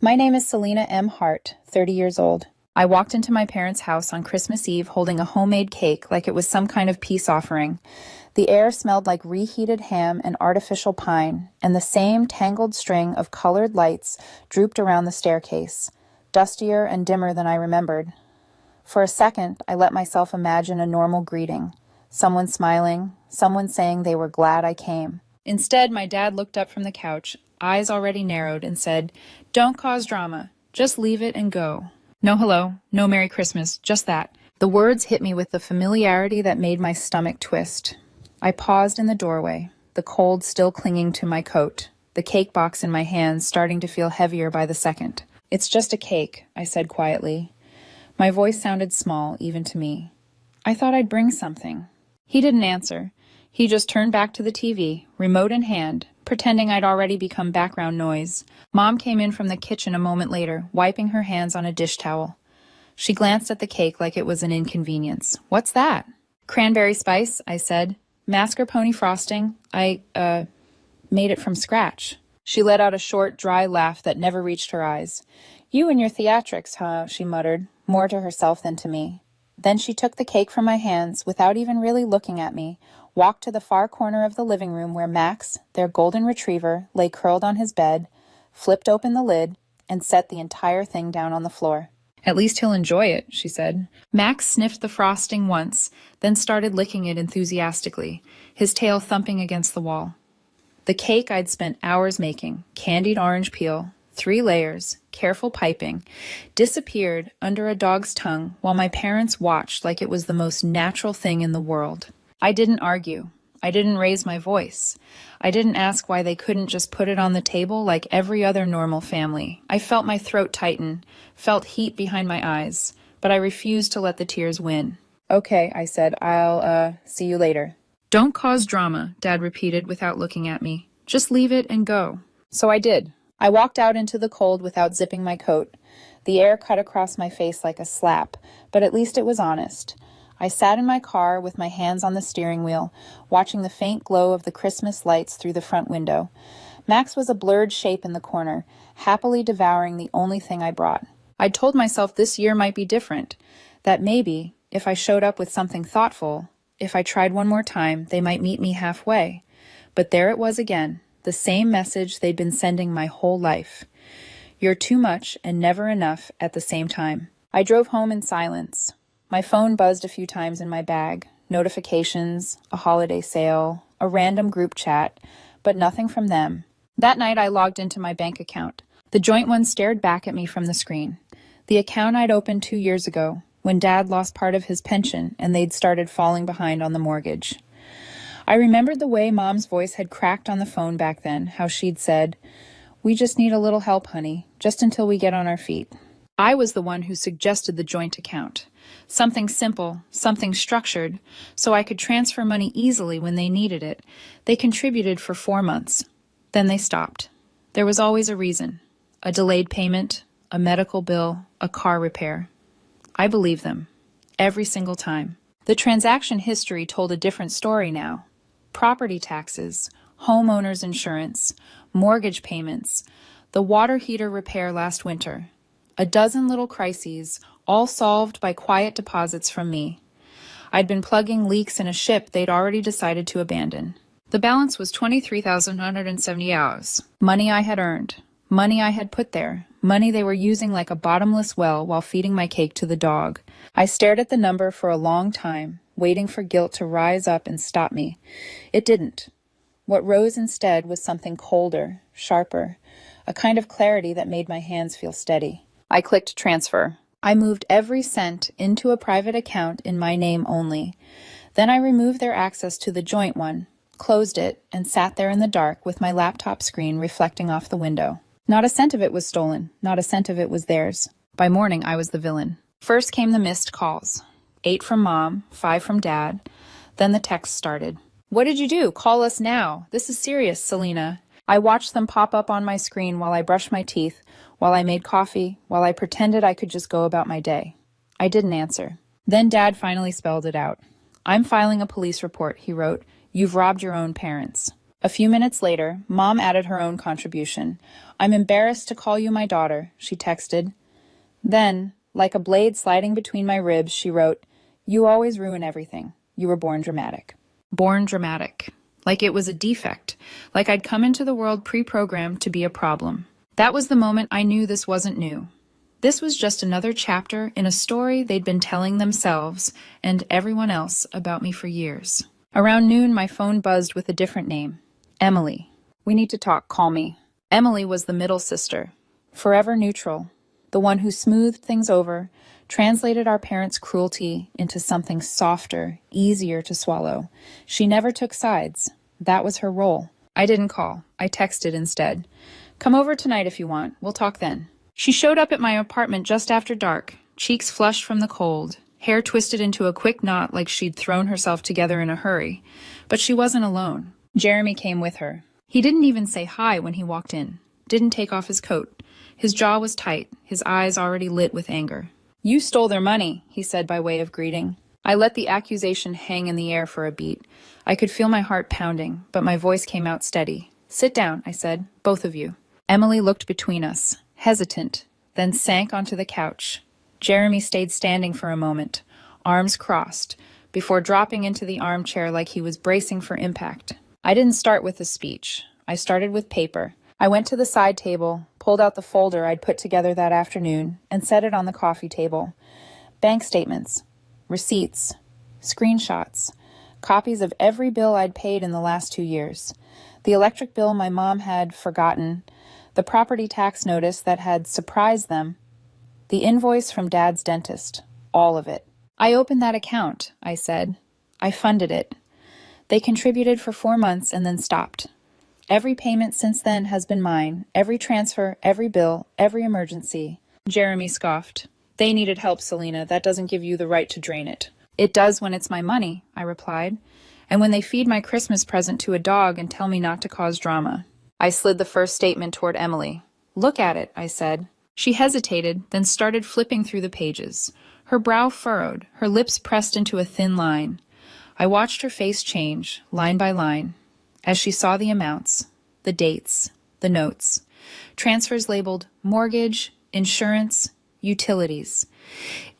My name is Selena M. Hart, 30 years old. I walked into my parents' house on Christmas Eve holding a homemade cake like it was some kind of peace offering. The air smelled like reheated ham and artificial pine, and the same tangled string of colored lights drooped around the staircase, dustier and dimmer than I remembered. For a second, I let myself imagine a normal greeting. Someone smiling, someone saying they were glad I came. Instead, my dad looked up from the couch, eyes already narrowed, and said, "Don't cause drama. Just leave it and go." No hello, no Merry Christmas, just that. The words hit me with the familiarity that made my stomach twist. I paused in the doorway, the cold still clinging to my coat, the cake box in my hands starting to feel heavier by the second. "It's just a cake," I said quietly. My voice sounded small, even to me. "I thought I'd bring something." He didn't answer. He just turned back to the TV, remote in hand, pretending I'd already become background noise. Mom came in from the kitchen a moment later, wiping her hands on a dish towel. She glanced at the cake like it was an inconvenience. "What's that?" "Cranberry spice," I said. "Mascarpone frosting. I made it from scratch." She let out a short, dry laugh that never reached her eyes. "You and your theatrics, huh?" she muttered, more to herself than to me. Then she took the cake from my hands without even really looking at me, walked to the far corner of the living room where Max, their golden retriever, lay curled on his bed, flipped open the lid, and set the entire thing down on the floor. "At least he'll enjoy it," she said. Max sniffed the frosting once, then started licking it enthusiastically, his tail thumping against the wall. The cake I'd spent hours making, candied orange peel, 3 layers, careful piping, disappeared under a dog's tongue while my parents watched like it was the most natural thing in the world. I didn't argue. I didn't raise my voice. I didn't ask why they couldn't just put it on the table like every other normal family. I felt my throat tighten, felt heat behind my eyes, but I refused to let the tears win. "Okay," I said, I'll see you later." "Don't cause drama," Dad repeated without looking at me. "Just leave it and go." So I did. I walked out into the cold without zipping my coat. The air cut across my face like a slap, but at least it was honest. I sat in my car with my hands on the steering wheel, watching the faint glow of the Christmas lights through the front window. Max was a blurred shape in the corner, happily devouring the only thing I brought. I'd told myself this year might be different, that maybe, if I showed up with something thoughtful, if I tried one more time, they might meet me halfway. But there it was again, the same message they'd been sending my whole life. You're too much and never enough at the same time. I drove home in silence. My phone buzzed a few times in my bag. Notifications, a holiday sale, a random group chat, but nothing from them. That night I logged into my bank account. The joint one stared back at me from the screen. The account I'd opened 2 years ago, when Dad lost part of his pension and they'd started falling behind on the mortgage. I remembered the way Mom's voice had cracked on the phone back then, how she'd said, "We just need a little help, honey, just until we get on our feet." I was the one who suggested the joint account. Something simple, something structured, so I could transfer money easily when they needed it. They contributed for 4 months. Then they stopped. There was always a reason. A delayed payment, a medical bill, a car repair. I believed them. Every single time. The transaction history told a different story now. Property taxes, homeowners insurance, mortgage payments, the water heater repair last winter. A dozen little crises, all solved by quiet deposits from me. I'd been plugging leaks in a ship they'd already decided to abandon. The balance was $23,170. Money I had earned. Money I had put there. Money they were using like a bottomless well while feeding my cake to the dog. I stared at the number for a long time, waiting for guilt to rise up and stop me. It didn't. What rose instead was something colder, sharper, a kind of clarity that made my hands feel steady. I clicked transfer. I moved every cent into a private account in my name only. Then I removed their access to the joint one, closed it, and sat there in the dark with my laptop screen reflecting off the window. Not a cent of it was stolen. Not a cent of it was theirs. By morning, I was the villain. First came the missed calls. 8 from Mom, 5 from Dad. Then the text started. "What did you do? Call us now. This is serious, Selena." I watched them pop up on my screen while I brushed my teeth, while I made coffee, while I pretended I could just go about my day. I didn't answer. Then Dad finally spelled it out. "I'm filing a police report," he wrote. "You've robbed your own parents." A few minutes later, Mom added her own contribution. "I'm embarrassed to call you my daughter," she texted. Then, like a blade sliding between my ribs, she wrote, "You always ruin everything. You were born dramatic." Born dramatic. Like it was a defect. Like I'd come into the world pre-programmed to be a problem. That was the moment I knew this wasn't new. This was just another chapter in a story they'd been telling themselves and everyone else about me for years. Around noon, my phone buzzed with a different name. Emily. "We need to talk, call me." Emily was the middle sister, forever neutral, the one who smoothed things over, translated our parents' cruelty into something softer, easier to swallow. She never took sides. That was her role. I didn't call. I texted instead. "Come over tonight if you want. We'll talk then." She showed up at my apartment just after dark, cheeks flushed from the cold, hair twisted into a quick knot like she'd thrown herself together in a hurry. But she wasn't alone. Jeremy came with her. He didn't even say hi when he walked in. Didn't take off his coat. His jaw was tight, his eyes already lit with anger. "You stole their money," he said by way of greeting. I let the accusation hang in the air for a beat. I could feel my heart pounding, but my voice came out steady. "Sit down," I said, "both of you." Emily looked between us, hesitant, then sank onto the couch. Jeremy stayed standing for a moment, arms crossed, before dropping into the armchair like he was bracing for impact. I didn't start with a speech. I started with paper. I went to the side table, pulled out the folder I'd put together that afternoon, and set it on the coffee table. Bank statements, receipts, screenshots, copies of every bill I'd paid in the last 2 years. The electric bill my mom had forgotten, the property tax notice that had surprised them, the invoice from Dad's dentist, all of it. "I opened that account," I said. "I funded it. They contributed for 4 months and then stopped. Every payment since then has been mine, every transfer, every bill, every emergency." Jeremy scoffed. "They needed help, Selena. That doesn't give you the right to drain it." "It does when it's my money," I replied. "And when they feed my Christmas present to a dog and tell me not to cause drama." I slid the first statement toward Emily. "Look at it," I said. She hesitated, then started flipping through the pages. Her brow furrowed, her lips pressed into a thin line. I watched her face change, line by line, as she saw the amounts, the dates, the notes, transfers labeled mortgage, insurance, utilities,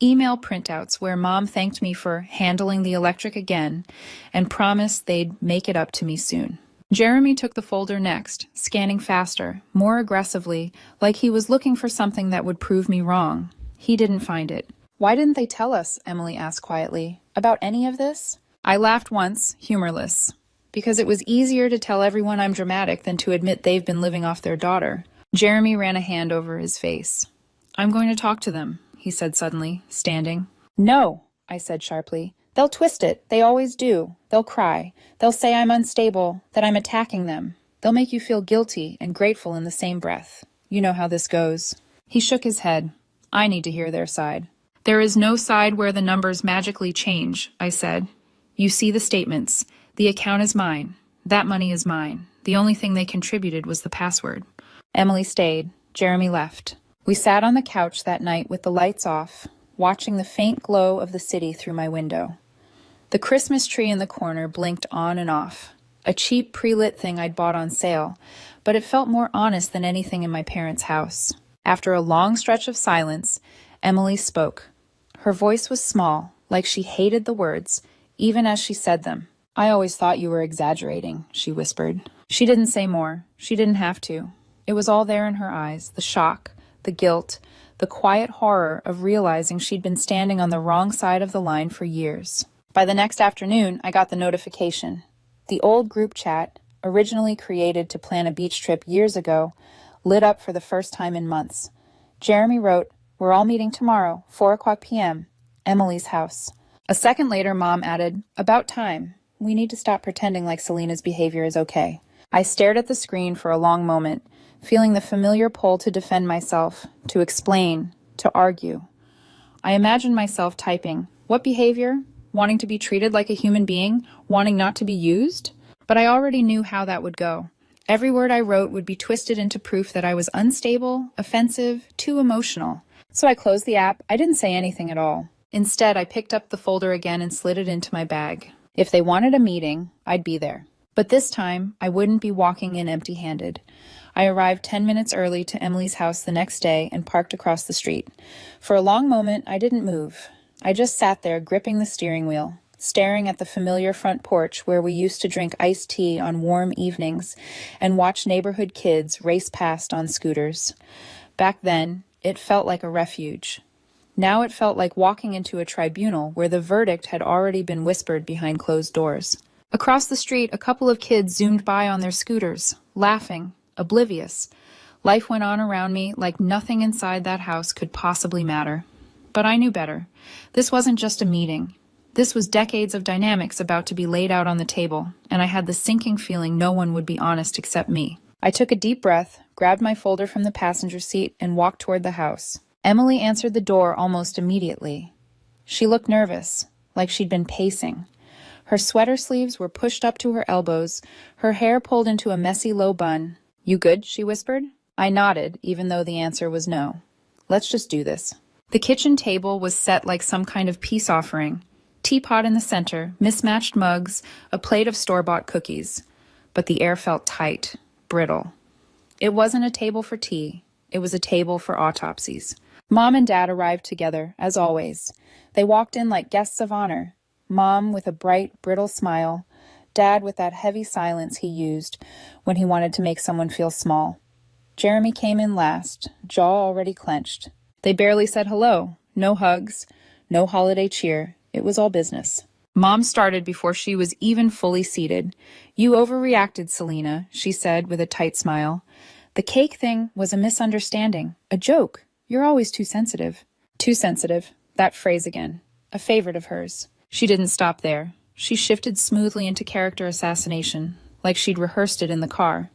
email printouts where Mom thanked me for handling the electric again and promised they'd make it up to me soon. Jeremy took the folder next, scanning faster, more aggressively, like he was looking for something that would prove me wrong. He didn't find it. "Why didn't they tell us?" Emily asked quietly. "About any of this?" I laughed once, humorless. "Because it was easier to tell everyone I'm dramatic than to admit they've been living off their daughter." Jeremy ran a hand over his face. "I'm going to talk to them," he said suddenly, standing. "No," I said sharply. "They'll twist it. They always do. They'll cry. They'll say I'm unstable, that I'm attacking them. They'll make you feel guilty and grateful in the same breath. You know how this goes." He shook his head. "I need to hear their side." "There is no side where the numbers magically change," I said. "You see the statements. The account is mine. That money is mine. The only thing they contributed was the password." Emily stayed. Jeremy left. We sat on the couch that night with the lights off, watching the faint glow of the city through my window. The Christmas tree in the corner blinked on and off, a cheap pre-lit thing I'd bought on sale, but it felt more honest than anything in my parents' house. After a long stretch of silence, Emily spoke. Her voice was small, like she hated the words, even as she said them. "I always thought you were exaggerating," she whispered. She didn't say more. She didn't have to. It was all there in her eyes, the shock, the guilt, the quiet horror of realizing she'd been standing on the wrong side of the line for years. By the next afternoon, I got the notification. The old group chat, originally created to plan a beach trip years ago, lit up for the first time in months. Jeremy wrote, "We're all meeting tomorrow, 4:00 p.m., Emily's house." A second later, Mom added, "About time. We need to stop pretending like Selena's behavior is okay." I stared at the screen for a long moment, feeling the familiar pull to defend myself, to explain, to argue. I imagined myself typing, "What behavior? Wanting to be treated like a human being? Wanting not to be used?" But I already knew how that would go. Every word I wrote would be twisted into proof that I was unstable, offensive, too emotional. So I closed the app. I didn't say anything at all. Instead, I picked up the folder again and slid it into my bag. If they wanted a meeting, I'd be there. But this time, I wouldn't be walking in empty-handed. I arrived 10 minutes early to Emily's house the next day and parked across the street. For a long moment, I didn't move. I just sat there gripping the steering wheel, staring at the familiar front porch where we used to drink iced tea on warm evenings and watch neighborhood kids race past on scooters. Back then, it felt like a refuge. Now it felt like walking into a tribunal where the verdict had already been whispered behind closed doors. Across the street, a couple of kids zoomed by on their scooters, laughing, oblivious. Life went on around me like nothing inside that house could possibly matter. But I knew better. This wasn't just a meeting. This was decades of dynamics about to be laid out on the table, and I had the sinking feeling no one would be honest except me. I took a deep breath, grabbed my folder from the passenger seat, and walked toward the house. Emily answered the door almost immediately. She looked nervous, like she'd been pacing. Her sweater sleeves were pushed up to her elbows, her hair pulled into a messy low bun. "You good?" she whispered. I nodded, even though the answer was no. "Let's just do this." The kitchen table was set like some kind of peace offering. Teapot in the center, mismatched mugs, a plate of store-bought cookies. But the air felt tight, brittle. It wasn't a table for tea. It was a table for autopsies. Mom and Dad arrived together, as always. They walked in like guests of honor. Mom with a bright, brittle smile. Dad with that heavy silence he used when he wanted to make someone feel small. Jeremy came in last, jaw already clenched. They barely said hello. No hugs. No holiday cheer. It was all business. Mom started before she was even fully seated. "You overreacted, Selena," she said with a tight smile. "The cake thing was a misunderstanding. A joke. You're always too sensitive." Too sensitive. That phrase again. A favorite of hers. She didn't stop there. She shifted smoothly into character assassination, like she'd rehearsed it in the car.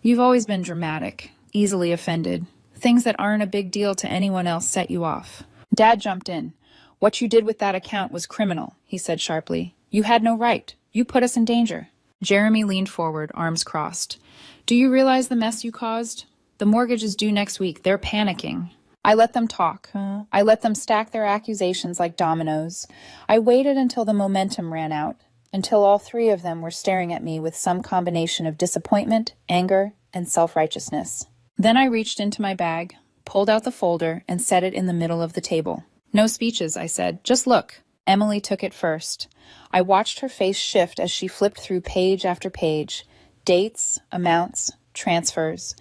"You've always been dramatic, easily offended. Things that aren't a big deal to anyone else set you off." Dad jumped in. "What you did with that account was criminal," he said sharply. "You had no right. You put us in danger." Jeremy leaned forward, arms crossed. "Do you realize the mess you caused? The mortgage is due next week. They're panicking." I let them talk. I let them stack their accusations like dominoes. I waited until the momentum ran out, until all three of them were staring at me with some combination of disappointment, anger, and self-righteousness. Then I reached into my bag, pulled out the folder, and set it in the middle of the table. "No speeches," I said. "Just look." Emily took it first. I watched her face shift as she flipped through page after page. Dates, amounts, transfers.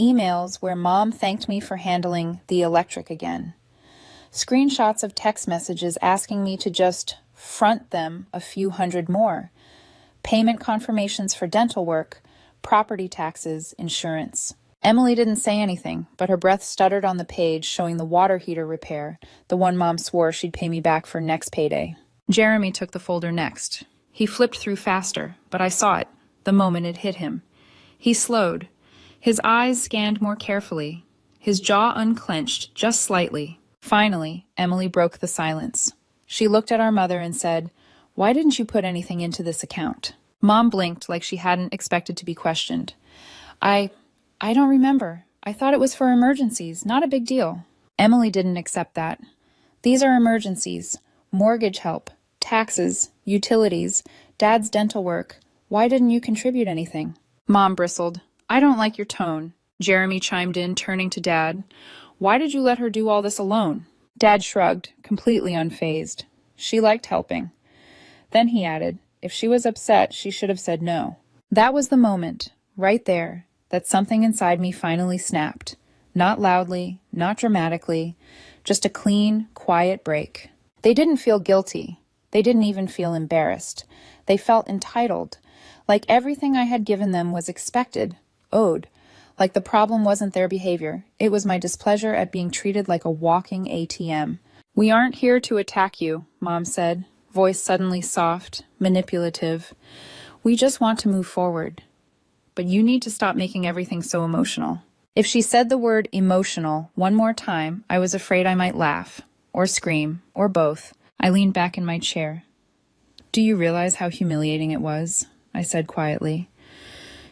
Emails where Mom thanked me for handling the electric again. Screenshots of text messages asking me to just front them a few hundred more. Payment confirmations for dental work, property taxes, insurance. Emily didn't say anything, but her breath stuttered on the page showing the water heater repair, the one Mom swore she'd pay me back for next payday. Jeremy took the folder next. He flipped through faster, but I saw it, the moment it hit him. He slowed. His eyes scanned more carefully, his jaw unclenched just slightly. Finally, Emily broke the silence. She looked at our mother and said, "Why didn't you put anything into this account?" Mom blinked like she hadn't expected to be questioned. I don't remember. I thought it was for emergencies, not a big deal." Emily didn't accept that. "These are emergencies. Mortgage help, taxes, utilities, Dad's dental work. Why didn't you contribute anything?" Mom bristled. "I don't like your tone." Jeremy chimed in, turning to Dad. "Why did you let her do all this alone?" Dad shrugged, completely unfazed. "She liked helping." Then he added, "If she was upset, she should have said no." That was the moment, right there, that something inside me finally snapped. Not loudly, not dramatically, just a clean, quiet break. They didn't feel guilty. They didn't even feel embarrassed. They felt entitled, like everything I had given them was expected, owed, like the problem wasn't their behavior. It was my displeasure at being treated like a walking ATM. "We aren't here to attack you," Mom said, voice suddenly soft, manipulative. "We just want to move forward. But you need to stop making everything so emotional." If she said the word emotional one more time, I was afraid I might laugh, or scream, or both. I leaned back in my chair. "Do you realize how humiliating it was?" I said quietly.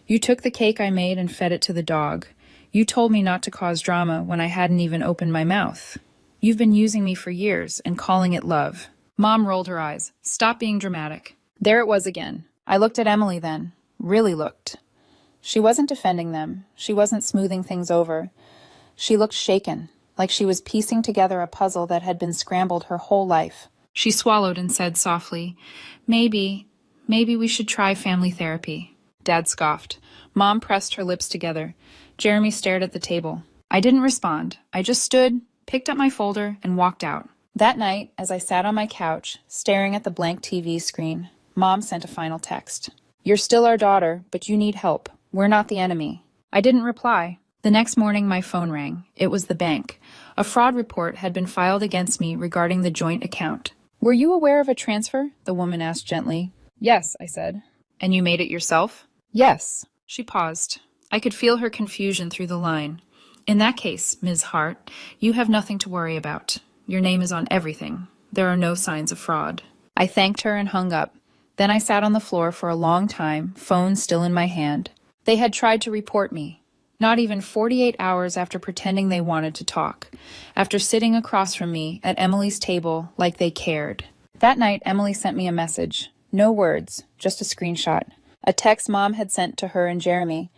"You took the cake I made and fed it to the dog. You told me not to cause drama when I hadn't even opened my mouth. You've been using me for years and calling it love." Mom rolled her eyes. "Stop being dramatic." There it was again. I looked at Emily then. really looked. She wasn't defending them. She wasn't smoothing things over. She looked shaken, like she was piecing together a puzzle that had been scrambled her whole life. She swallowed and said softly, maybe we should try family therapy. Dad scoffed. Mom pressed her lips together. Jeremy stared at the table. I didn't respond. I just stood, picked up my folder, and walked out. That night, as I sat on my couch, staring at the blank TV screen, Mom sent a final text. You're still our daughter, but you need help. We're not the enemy. I didn't reply. The next morning, my phone rang. It was the bank. A fraud report had been filed against me regarding the joint account. Were you aware of a transfer? The woman asked gently. Yes, I said. And you made it yourself? Yes. She paused. I could feel her confusion through the line. In that case, Ms. Hart, you have nothing to worry about. Your name is on everything. There are no signs of fraud. I thanked her and hung up. Then I sat on the floor for a long time, phone still in my hand. They had tried to report me. Not even 48 hours after pretending they wanted to talk. After sitting across from me at Emily's table like they cared. That night, Emily sent me a message. No words, just a screenshot. A text Mom had sent to her and Jeremy.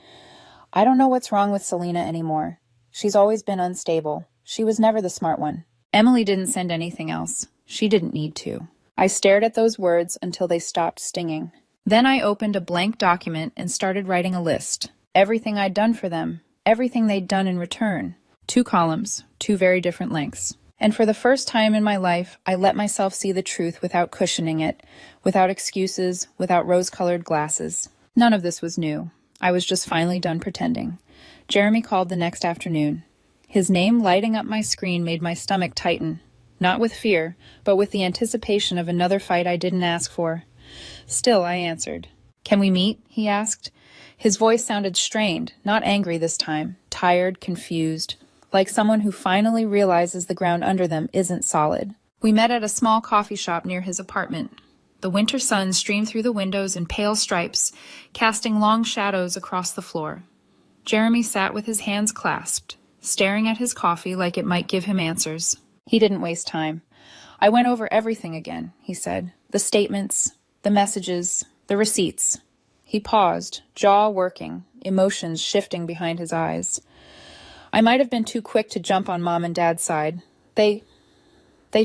I don't know what's wrong with Selena anymore. She's always been unstable. She was never the smart one. Emily didn't send anything else. She didn't need to. I stared at those words until they stopped stinging. Then I opened a blank document and started writing a list. Everything I'd done for them. Everything they'd done in return. 2 columns, 2 very different lengths. And for the first time in my life, I let myself see the truth without cushioning it, without excuses, without rose-colored glasses. None of this was new. I was just finally done pretending. Jeremy called the next afternoon. His name lighting up my screen made my stomach tighten. Not with fear, but with the anticipation of another fight I didn't ask for. Still, I answered. Can we meet? He asked. His voice sounded strained, not angry this time, tired, confused, like someone who finally realizes the ground under them isn't solid. We met at a small coffee shop near his apartment. The winter sun streamed through the windows in pale stripes, casting long shadows across the floor. Jeremy sat with his hands clasped, staring at his coffee like it might give him answers. He didn't waste time. I went over everything again, he said. The statements, the messages, the receipts. He paused, jaw working, emotions shifting behind his eyes. I might have been too quick to jump on Mom and Dad's side. They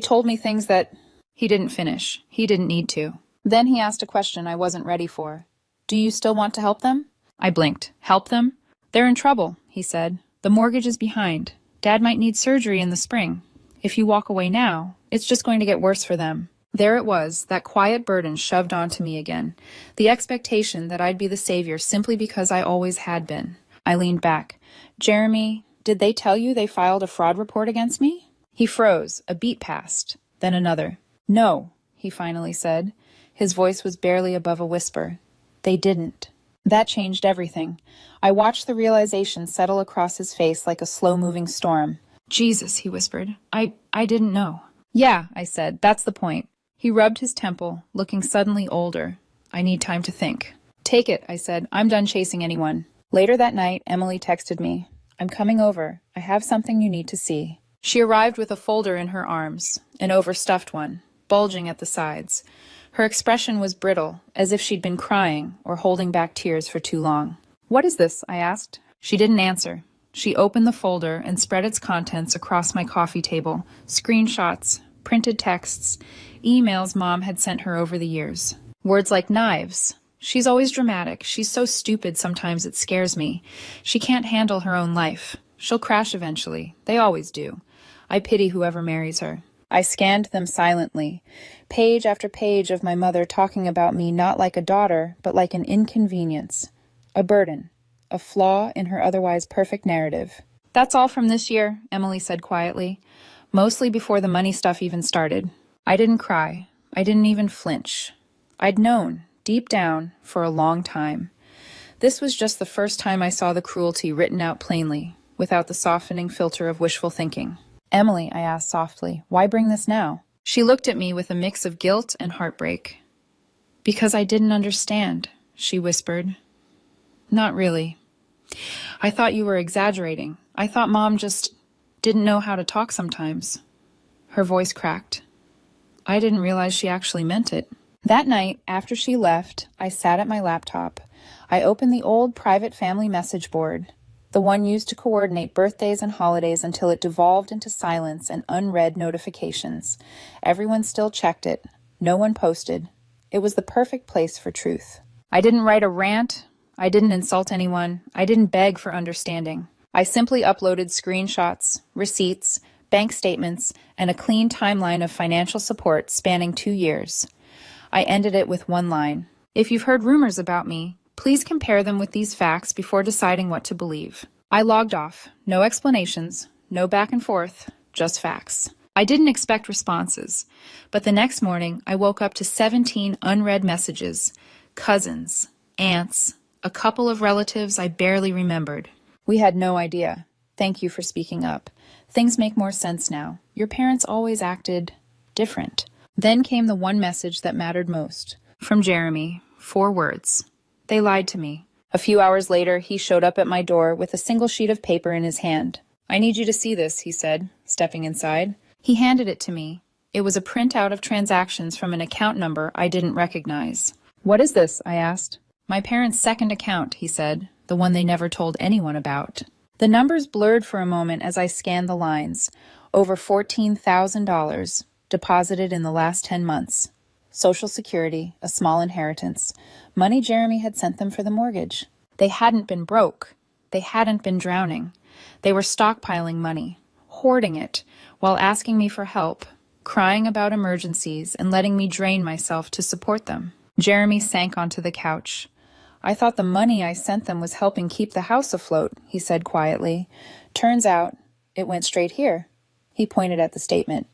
told me things that... He didn't finish. He didn't need to. Then he asked a question I wasn't ready for. Do you still want to help them? I blinked. Help them? They're in trouble, he said. The mortgage is behind. Dad might need surgery in the spring. If you walk away now, it's just going to get worse for them. There it was, that quiet burden shoved onto me again. The expectation that I'd be the savior simply because I always had been. I leaned back. Jeremy, did they tell you they filed a fraud report against me? He froze. A beat passed. Then another. No, he finally said. His voice was barely above a whisper. They didn't. That changed everything. I watched the realization settle across his face like a slow-moving storm. Jesus, he whispered. I didn't know. Yeah, I said. That's the point. He rubbed his temple, looking suddenly older. I need time to think. Take it, I said. I'm done chasing anyone. Later that night, Emily texted me. I'm coming over. I have something you need to see. She arrived with a folder in her arms, an overstuffed one, bulging at the sides. Her expression was brittle, as if she'd been crying or holding back tears for too long. What is this? I asked. She didn't answer. She opened the folder and spread its contents across my coffee table. Screenshots, printed texts, emails Mom had sent her over the years. Words like knives. She's always dramatic. She's so stupid sometimes it scares me. She can't handle her own life. She'll crash eventually. They always do. I pity whoever marries her. I scanned them silently. Page after page of my mother talking about me not like a daughter, but like an inconvenience. A burden. A flaw in her otherwise perfect narrative. That's all from this year, Emily said quietly. Mostly before the money stuff even started. I didn't cry. I didn't even flinch. I'd known, deep down, for a long time. This was just the first time I saw the cruelty written out plainly, without the softening filter of wishful thinking. Emily, I asked softly, why bring this now? She looked at me with a mix of guilt and heartbreak. Because I didn't understand, she whispered. Not really. I thought you were exaggerating. I thought Mom just didn't know how to talk sometimes. Her voice cracked. I didn't realize she actually meant it. That night, after she left, I sat at my laptop. I opened the old private family message board, the one used to coordinate birthdays and holidays, until it devolved into silence and unread notifications. Everyone still checked it. No one posted. It was the perfect place for truth. I didn't write a rant. I didn't insult anyone. I didn't beg for understanding. I simply uploaded screenshots, receipts, bank statements, and a clean timeline of financial support spanning 2 years. I ended it with one line. If you've heard rumors about me, please compare them with these facts before deciding what to believe. I logged off. No explanations, no back and forth, just facts. I didn't expect responses, but the next morning I woke up to 17 unread messages, cousins, aunts, a couple of relatives I barely remembered. We had no idea. Thank you for speaking up. Things make more sense now. Your parents always acted different. Then came the one message that mattered most. From Jeremy, 4 words. They lied to me. A few hours later, he showed up at my door with a single sheet of paper in his hand. I need you to see this, he said, stepping inside. He handed it to me. It was a printout of transactions from an account number I didn't recognize. What is this? I asked. My parents' second account, he said, the one they never told anyone about. The numbers blurred for a moment as I scanned the lines. Over $14,000 deposited in the last 10 months. Social Security, a small inheritance, money Jeremy had sent them for the mortgage. They hadn't been broke. They hadn't been drowning. They were stockpiling money, hoarding it, while asking me for help, crying about emergencies, and letting me drain myself to support them. Jeremy sank onto the couch. I thought the money I sent them was helping keep the house afloat, he said quietly. Turns out, it went straight here. He pointed at the statement.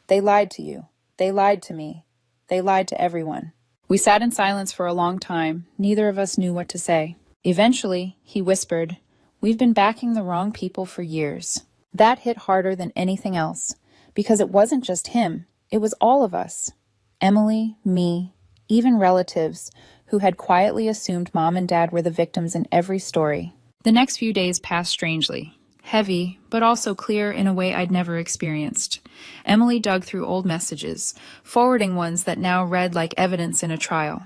They lied to you. They lied to me. They lied to everyone. We sat in silence for a long time. Neither of us knew what to say. Eventually, he whispered, "We've been backing the wrong people for years." That hit harder than anything else, because it wasn't just him. It was all of us. Emily, me, even relatives who had quietly assumed Mom and Dad were the victims in every story. The next few days passed strangely. Heavy, but also clear in a way I'd never experienced. Emily dug through old messages, forwarding ones that now read like evidence in a trial.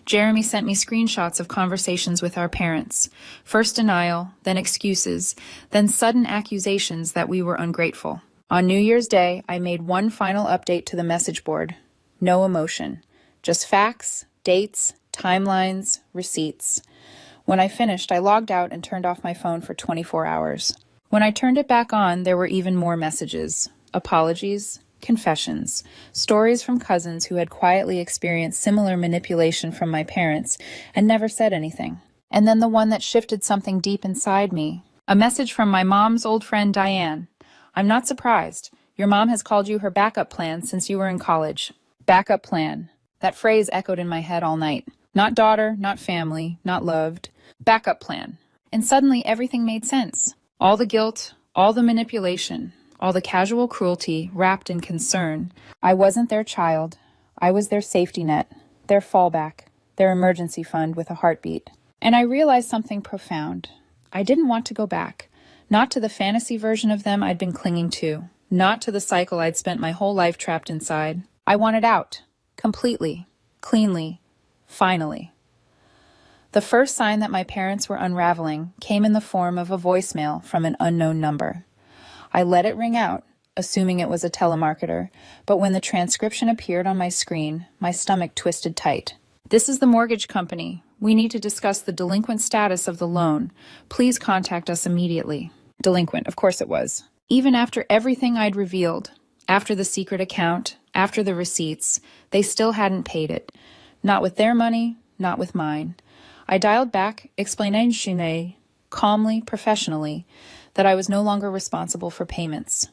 Jeremy sent me screenshots of conversations with our parents. First denial, then excuses, then sudden accusations that we were ungrateful. On New Year's Day, I made one final update to the message board. No emotion. Just facts, dates, timelines, receipts. When I finished, I logged out and turned off my phone for 24 hours. When I turned it back on, there were even more messages. Apologies, confessions, stories from cousins who had quietly experienced similar manipulation from my parents and never said anything. And then the one that shifted something deep inside me. A message from my mom's old friend Diane. "I'm not surprised. Your mom has called you her backup plan since you were in college." Backup plan. That phrase echoed in my head all night. Not daughter, not family, not loved. Backup plan. And suddenly everything made sense. All the guilt, all the manipulation, all the casual cruelty wrapped in concern. I wasn't their child. I was their safety net, their fallback, their emergency fund with a heartbeat. And I realized something profound. I didn't want to go back. Not to the fantasy version of them I'd been clinging to. Not to the cycle I'd spent my whole life trapped inside. I wanted out. Completely. Cleanly. Finally. The first sign that my parents were unraveling came in the form of a voicemail from an unknown number. I let it ring out, assuming it was a telemarketer, but when the transcription appeared on my screen, my stomach twisted tight. "This is the mortgage company. We need to discuss the delinquent status of the loan. Please contact us immediately." Delinquent, of course it was. Even after everything I'd revealed, after the secret account, after the receipts, they still hadn't paid it. Not with their money, not with mine. I dialed back, explaining calmly, professionally, that I was no longer responsible for payments.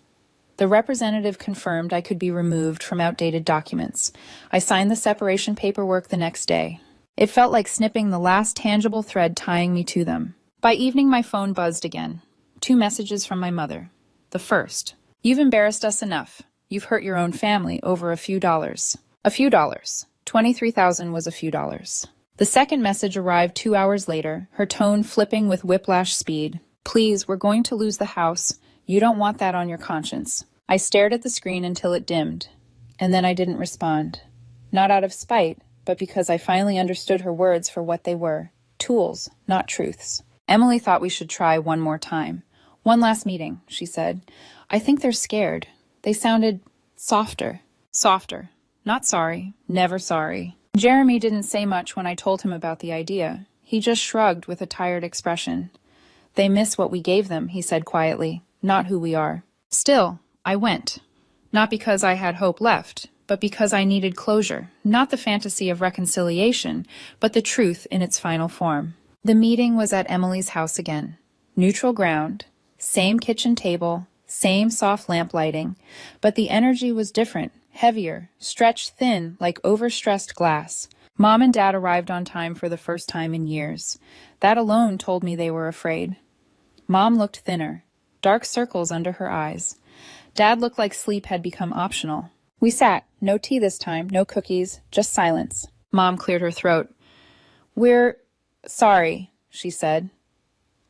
The representative confirmed I could be removed from outdated documents. I signed the separation paperwork the next day. It felt like snipping the last tangible thread tying me to them. By evening, my phone buzzed again. 2 messages from my mother. The first: "You've embarrassed us enough. You've hurt your own family over a few dollars." A few dollars. 23,000 was a few dollars. The second message arrived 2 hours later, her tone flipping with whiplash speed. "Please, we're going to lose the house. You don't want that on your conscience." I stared at the screen until it dimmed, and then I didn't respond. Not out of spite, but because I finally understood her words for what they were. Tools, not truths. Emily thought we should try one more time. One last meeting, she said. I think they're scared. They sounded softer. Softer. Not sorry. Never sorry. Jeremy didn't say much when I told him about the idea. He just shrugged with a tired expression. They miss what we gave them, he said quietly, not who we are. Still, I went. Not because I had hope left, but because I needed closure, not the fantasy of reconciliation, but the truth in its final form. The meeting was at Emily's house again. Neutral ground, same kitchen table, same soft lamp lighting, but the energy was different, heavier, stretched thin like overstressed glass. Mom and Dad arrived on time for the first time in years. That alone told me they were afraid. Mom looked thinner, dark circles under her eyes. Dad looked like sleep had become optional. We sat, no tea this time, no cookies, just silence. Mom cleared her throat. We're sorry, she said.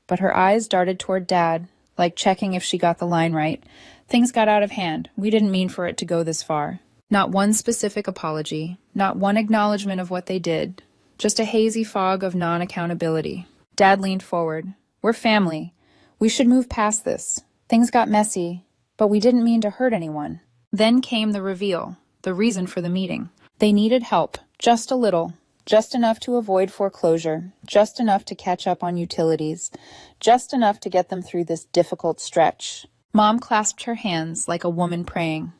But her eyes darted toward Dad, like checking if she got the line right. Things got out of hand. We didn't mean for it to go this far. Not one specific apology, not one acknowledgement of what they did, just a hazy fog of non-accountability. Dad leaned forward. We're family. We should move past this. Things got messy, but we didn't mean to hurt anyone. Then came the reveal, the reason for the meeting. They needed help, just a little, just enough to avoid foreclosure, just enough to catch up on utilities, just enough to get them through this difficult stretch. Mom clasped her hands like a woman praying.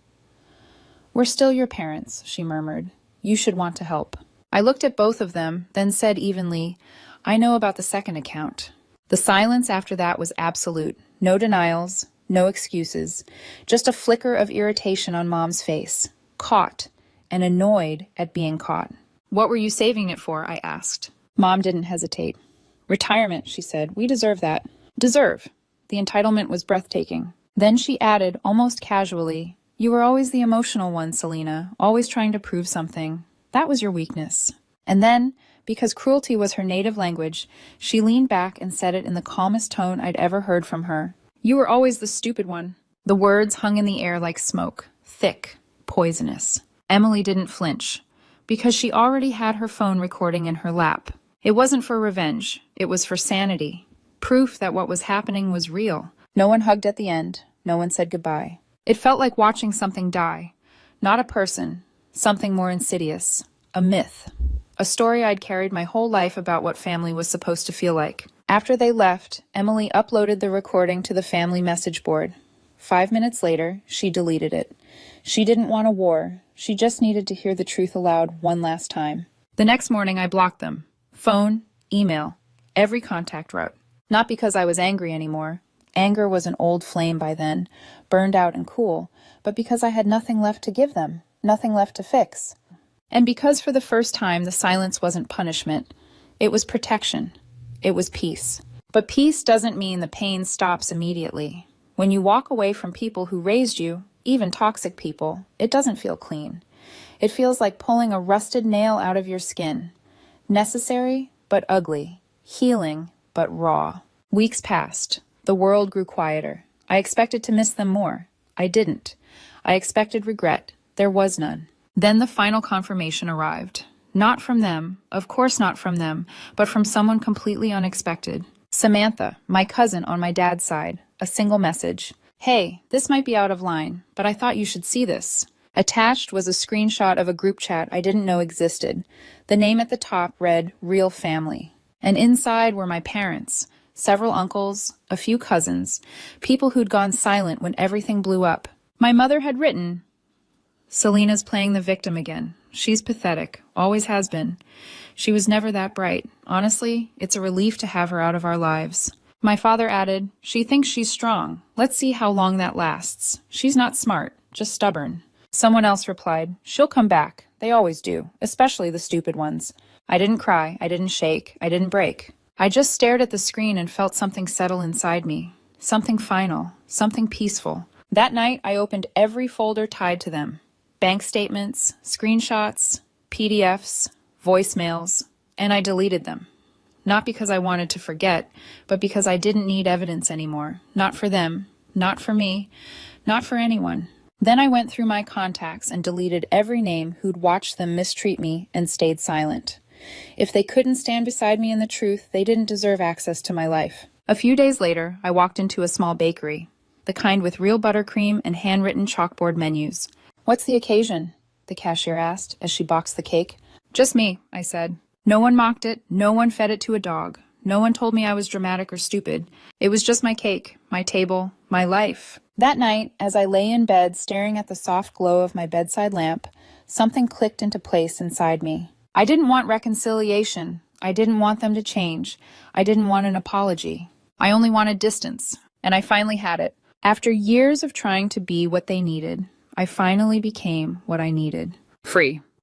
We're still your parents, she murmured. You should want to help. I looked at both of them, then said evenly, I know about the second account. The silence after that was absolute. No denials, no excuses. Just a flicker of irritation on Mom's face. Caught, and annoyed at being caught. What were you saving it for? I asked. Mom didn't hesitate. Retirement, she said. We deserve that. Deserve. The entitlement was breathtaking. Then she added, almost casually, You were always the emotional one, Selena, always trying to prove something. That was your weakness. And then, because cruelty was her native language, she leaned back and said it in the calmest tone I'd ever heard from her. You were always the stupid one. The words hung in the air like smoke, thick, poisonous. Emily didn't flinch, because she already had her phone recording in her lap. It wasn't for revenge, it was for sanity. Proof that what was happening was real. No one hugged at the end, no one said goodbye. It felt like watching something die. Not a person, something more insidious. A myth. A story I'd carried my whole life about what family was supposed to feel like. After they left, Emily uploaded the recording to the family message board. 5 minutes later, she deleted it. She didn't want a war. She just needed to hear the truth aloud one last time. The next morning, I blocked them. Phone, email, every contact route. Not because I was angry anymore. Anger was an old flame by then, burned out and cool, but because I had nothing left to give them, nothing left to fix. And because for the first time the silence wasn't punishment, it was protection. It was peace. But peace doesn't mean the pain stops immediately. When you walk away from people who raised you, even toxic people, it doesn't feel clean. It feels like pulling a rusted nail out of your skin. Necessary, but ugly. Healing, but raw. Weeks passed. The world grew quieter. I expected to miss them more. I didn't. I expected regret. There was none. Then the final confirmation arrived. Not from them, of course not from them, but from someone completely unexpected. Samantha, my cousin on my dad's side. A single message. Hey, this might be out of line, but I thought you should see this. Attached was a screenshot of a group chat I didn't know existed. The name at the top read, Real Family. And inside were my parents, several uncles, a few cousins, people who'd gone silent when everything blew up. My mother had written, Selena's playing the victim again. She's pathetic, always has been. She was never that bright. Honestly, it's a relief to have her out of our lives. My father added, She thinks she's strong. Let's see how long that lasts. She's not smart, just stubborn. Someone else replied, She'll come back. They always do, especially the stupid ones. I didn't cry, I didn't shake, I didn't break. I just stared at the screen and felt something settle inside me. Something final, something peaceful. That night, I opened every folder tied to them. Bank statements, screenshots, PDFs, voicemails, and I deleted them. Not because I wanted to forget, but because I didn't need evidence anymore. Not for them, not for me, not for anyone. Then I went through my contacts and deleted every name who'd watched them mistreat me and stayed silent. If they couldn't stand beside me in the truth, they didn't deserve access to my life. A few days later, I walked into a small bakery, the kind with real buttercream and handwritten chalkboard menus. "What's the occasion?" the cashier asked as she boxed the cake. "Just me," I said. No one mocked it, no one fed it to a dog. No one told me I was dramatic or stupid. It was just my cake, my table, my life. That night, as I lay in bed staring at the soft glow of my bedside lamp, something clicked into place inside me. I didn't want reconciliation. I didn't want them to change. I didn't want an apology. I only wanted distance, and I finally had it. After years of trying to be what they needed, I finally became what I needed. Free.